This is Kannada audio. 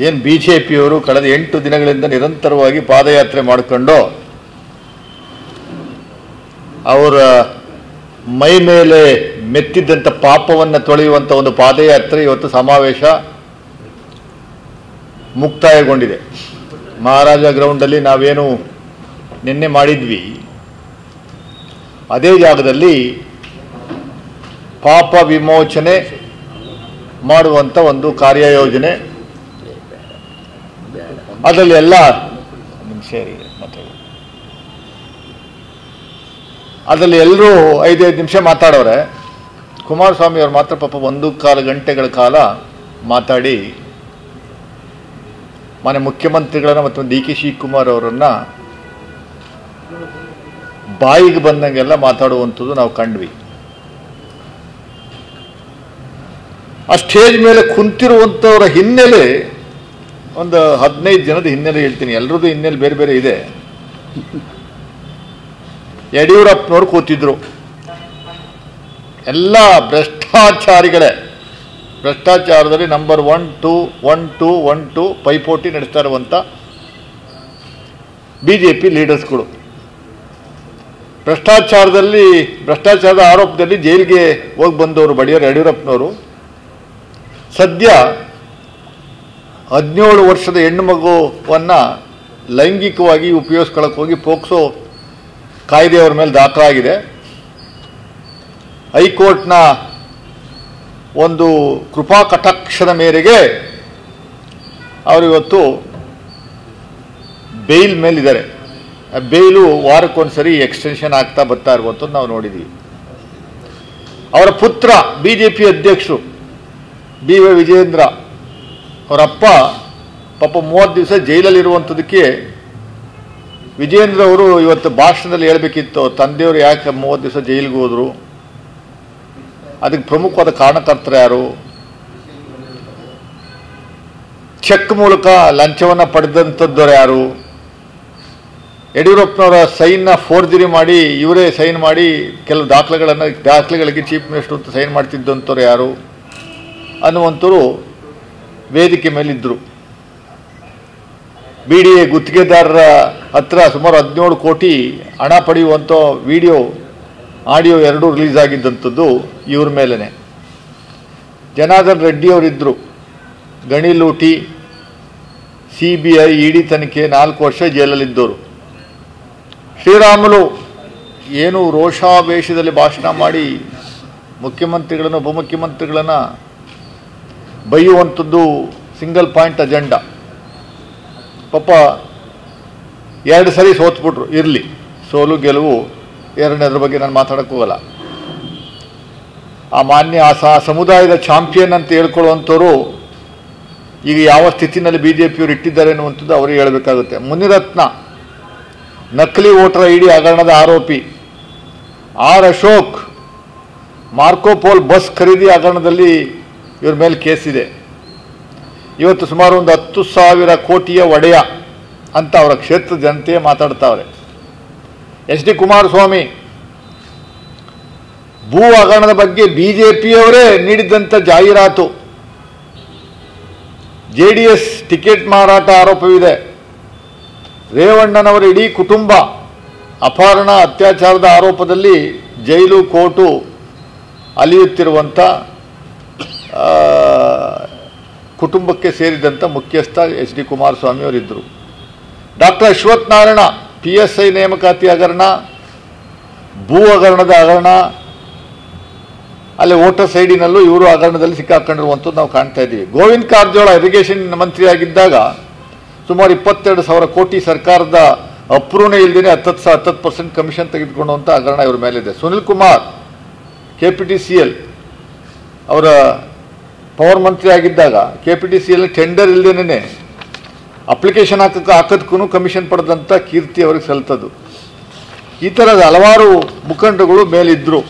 ಏನು BJPಯವರು ಕಳೆದ 8 ದಿನಗಳಿಂದ ನಿರಂತರವಾಗಿ ಪಾದಯಾತ್ರೆ ಮಾಡಿಕೊಂಡು ಅವರ ಮೈ ಮೇಲೆ ಮೆತ್ತಿದ್ದಂಥ ಪಾಪವನ್ನು ತೊಳೆಯುವಂಥ ಒಂದು ಪಾದಯಾತ್ರೆ ಇವತ್ತು ಸಮಾವೇಶ ಮುಕ್ತಾಯಗೊಂಡಿದೆ. ಮಹಾರಾಜ ಗ್ರೌಂಡಲ್ಲಿ ನಾವೇನು ನಿನ್ನೆ ಮಾಡಿದ್ವಿ ಅದೇ ಜಾಗದಲ್ಲಿ ಪಾಪ ವಿಮೋಚನೆ ಮಾಡುವಂಥ ಒಂದು ಕಾರ್ಯಯೋಜನೆ, ಅದರಲ್ಲಿ ಎಲ್ಲ ಅದರಲ್ಲಿ ಎಲ್ಲರೂ 5-5 ನಿಮಿಷ ಮಾತಾಡೋರೆ. ಕುಮಾರಸ್ವಾಮಿ ಅವರು ಮಾತ್ರ ಪಾಪ 1.25 ಗಂಟೆಗಳ ಕಾಲ ಮಾತಾಡಿ ಮಾನ್ಯ ಮುಖ್ಯಮಂತ್ರಿಗಳನ್ನ ಮತ್ತು DK ಶಿವಕುಮಾರ್ ಅವರನ್ನ ಬಾಯಿಗೆ ಬಂದಂಗೆಲ್ಲ ಮಾತಾಡುವಂಥದ್ದು ನಾವು ಕಂಡ್ವಿ. ಆ ಸ್ಟೇಜ್ ಮೇಲೆ ಕುಂತಿರುವಂಥವರ ಹಿನ್ನೆಲೆ ಒಂದು 15 ಜನದ ಹಿನ್ನೆಲೆ ಹೇಳ್ತೀನಿ, ಎಲ್ಲರದ್ದು ಹಿನ್ನೆಲೆ ಬೇರೆ ಬೇರೆ ಇದೆ. ಯಡಿಯೂರಪ್ಪನವರು ಕೂತಿದ್ರು, ಎಲ್ಲ ಭ್ರಷ್ಟಾಚಾರಿಗಳೇ, ಭ್ರಷ್ಟಾಚಾರದಲ್ಲಿ ನಂಬರ್ 1-2 ಪೈಪೋಟಿ ನಡೆಸ್ತಾ ಇರುವಂಥ BJP ಲೀಡರ್ಸ್ಗಳು. ಭ್ರಷ್ಟಾಚಾರದ ಆರೋಪದಲ್ಲಿ ಜೈಲಿಗೆ ಹೋಗಿ ಬಂದವರು ಬಡಿಯವರು ಯಡಿಯೂರಪ್ಪನವರು. ಸದ್ಯ 17 ವರ್ಷದ ಹೆಣ್ಣು ಮಗುವನ್ನು ಲೈಂಗಿಕವಾಗಿ ಉಪಯೋಗಿಸ್ಕೊಳ್ಳೋಕೆ ಹೋಗಿ ಪೋಕ್ಸೋ ಕಾಯ್ದೆ ಅವ್ರ ಮೇಲೆ ದಾಖಲಾಗಿದೆ. ಹೈಕೋರ್ಟ್ನ ಒಂದು ಕೃಪಾ ಕಟಾಕ್ಷದ ಮೇರೆಗೆ ಅವರಿವತ್ತು ಬೇಲ್ ಮೇಲಿದ್ದಾರೆ. ಬೇಲು ವಾರಕ್ಕೊಂದ್ಸರಿ ಎಕ್ಸ್ಟೆನ್ಷನ್ ಆಗ್ತಾ ಬರ್ತಾ ಇರುವಂಥದ್ದು ನಾವು ನೋಡಿದ್ದೀವಿ. ಅವರ ಪುತ್ರ BJP ಅಧ್ಯಕ್ಷರು BY ವಿಜಯೇಂದ್ರ ಅವರಪ್ಪ ಪಾಪ 30 ದಿವಸ ಜೈಲಲ್ಲಿರುವಂಥದ್ದಕ್ಕೆ ವಿಜಯೇಂದ್ರ ಅವರು ಇವತ್ತು ಭಾಷಣದಲ್ಲಿ ಹೇಳಬೇಕಿತ್ತು, ತಂದೆಯವರು ಯಾಕೆ 30 ದಿವಸ ಜೈಲಿಗೆ ಹೋದರು, ಅದಕ್ಕೆ ಪ್ರಮುಖವಾದ ಕಾರಣಕರ್ತರು ಯಾರು, ಚೆಕ್ ಮೂಲಕ ಲಂಚವನ್ನು ಪಡೆದಂಥದ್ದವರು ಯಾರು, ಯಡಿಯೂರಪ್ಪನವರ ಸೈನ್ನ ಫೋರ್ಜರಿ ಮಾಡಿ ಇವರೇ ಸೈನ್ ಮಾಡಿ ಕೆಲವು ದಾಖಲೆಗಳಿಗೆ ಚೀಫ್ ಮಿನಿಸ್ಟರ್ ಅಂತ ಸೈನ್ ಮಾಡ್ತಿದ್ದಂಥವ್ರು ಯಾರು ಅನ್ನುವಂಥವ್ರು ವೇದಿಕೆ ಮೇಲಿದ್ದರು. BDA ಗುತ್ತಿಗೆದಾರರ ಹತ್ರ ಸುಮಾರು 17 ಕೋಟಿ ಹಣ ಪಡೆಯುವಂಥ ಆಡಿಯೋ ಎರಡೂ ರಿಲೀಸ್ ಆಗಿದ್ದಂಥದ್ದು ಇವ್ರ ಮೇಲೇ. ಜನಾರ್ದನ್ ರೆಡ್ಡಿ ಅವರಿದ್ದರು, ಗಣಿ ಲೂಟಿ, CBI ED ತನಿಖೆ 4 ವರ್ಷ ಜೈಲಲ್ಲಿದ್ದವರು. ಶ್ರೀರಾಮುಲು ಏನು ರೋಷಾವೇಶದಲ್ಲಿ ಭಾಷಣ ಮಾಡಿ ಮುಖ್ಯಮಂತ್ರಿಗಳನ್ನು ಉಪಮುಖ್ಯಮಂತ್ರಿಗಳನ್ನು ಬೈಯುವಂಥದ್ದು ಸಿಂಗಲ್ ಪಾಯಿಂಟ್ ಅಜೆಂಡಾ. ಪಾಪ 2 ಸರಿ ಸೋತ್ಬಿಟ್ರು. ಇರಲಿ, ಸೋಲು ಗೆಲುವು ಎರಡನೇದ್ರ ಬಗ್ಗೆ ನಾನು ಮಾತಾಡೋಕ್ಕೆ ಹೋಗಲ್ಲ. ಆ ಮಾನ್ಯ ಸಮುದಾಯದ ಚಾಂಪಿಯನ್ ಅಂತ ಹೇಳ್ಕೊಳ್ಳುವಂಥವ್ರು ಈಗ ಯಾವ ಸ್ಥಿತಿನಲ್ಲಿ BJPಯವರು ಇಟ್ಟಿದ್ದಾರೆ ಅನ್ನುವಂಥದ್ದು ಅವರಿಗೆ ಹೇಳಬೇಕಾಗುತ್ತೆ. ಮುನಿರತ್ನ ನಕಲಿ ವೋಟರ್ ID ಹಗರಣದ ಆರೋಪಿ, R ಅಶೋಕ್ ಮಾರ್ಕೋಪೋಲ್ ಬಸ್ ಖರೀದಿ ಹಗರಣದಲ್ಲಿ ಇವ್ರ ಮೇಲೆ ಕೇಸಿದೆ. ಇವತ್ತು ಸುಮಾರು ಒಂದು 10,000 ಕೋಟಿಯ ಒಡೆಯ ಅಂತ ಅವರ ಕ್ಷೇತ್ರದ ಜನತೆಯೇ ಮಾತಾಡ್ತಾವ್ರೆ. HD ಕುಮಾರಸ್ವಾಮಿ ಭೂ ಹಗರಣದ ಬಗ್ಗೆ BJPಯವರೇ ನೀಡಿದಂಥ ಜಾಹೀರಾತು, JDS ಟಿಕೆಟ್ ಮಾರಾಟ ಆರೋಪವಿದೆ. ರೇವಣ್ಣನವರ ಇಡೀ ಕುಟುಂಬ ಅಪಹರಣ ಅತ್ಯಾಚಾರದ ಆರೋಪದಲ್ಲಿ ಜೈಲು ಕೋರ್ಟು ಅಲಿಯುತ್ತಿರುವಂಥ ಕುಟುಂಬಕ್ಕೆ ಸೇರಿದಂಥ ಮುಖ್ಯಸ್ಥ HD ಕುಮಾರಸ್ವಾಮಿ ಅವರಿದ್ದರು. ಡಾಕ್ಟರ್ ಅಶ್ವಥ್ ನಾರಾಯಣ PSI ನೇಮಕಾತಿ ಹಗರಣ, ಭೂ ಹಗರಣದ ಹಗರಣ, ಅಲ್ಲಿ ವೋಟರ್ಸ್ ಐಡಿನಲ್ಲೂ ಇವರು ಹಗರಣದಲ್ಲಿ ಸಿಕ್ಕಾಕೊಂಡಿರುವಂಥದ್ದು ನಾವು ಕಾಣ್ತಾ ಇದ್ದೀವಿ. ಗೋವಿಂದ ಕಾರಜೋಳ ಇರಿಗೇಷನ್ ಮಂತ್ರಿಯಾಗಿದ್ದಾಗ ಸುಮಾರು 22,000 ಕೋಟಿ ಸರ್ಕಾರದ ಅಪ್ರೂವ್ನೇ ಇಲ್ಲದೇ 10% ಕಮಿಷನ್ ತೆಗೆದುಕೊಳ್ಳುವಂಥ ಹಗರಣ ಇವ್ರ ಮೇಲಿದೆ. ಸುನಿಲ್ ಕುಮಾರ್ KPTCL ಅವರ ಪವರ್ ಮಂತ್ರಿ ಆಗಿದ್ದಾಗ KPTCL ಟೆಂಡರ್ ಇಲ್ಲದೇನೆ ಅಪ್ಲಿಕೇಶನ್ ಹಾಕೋದಕ್ಕೂ ಕಮಿಷನ್ ಪಡೆದಂಥ ಕೀರ್ತಿ ಅವ್ರಿಗೆ ಸಲ್ತದ್ದು. ಈ ಥರದ ಹಲವಾರು ಮುಖಂಡಗಳು ಮೇಲಿದ್ದರು.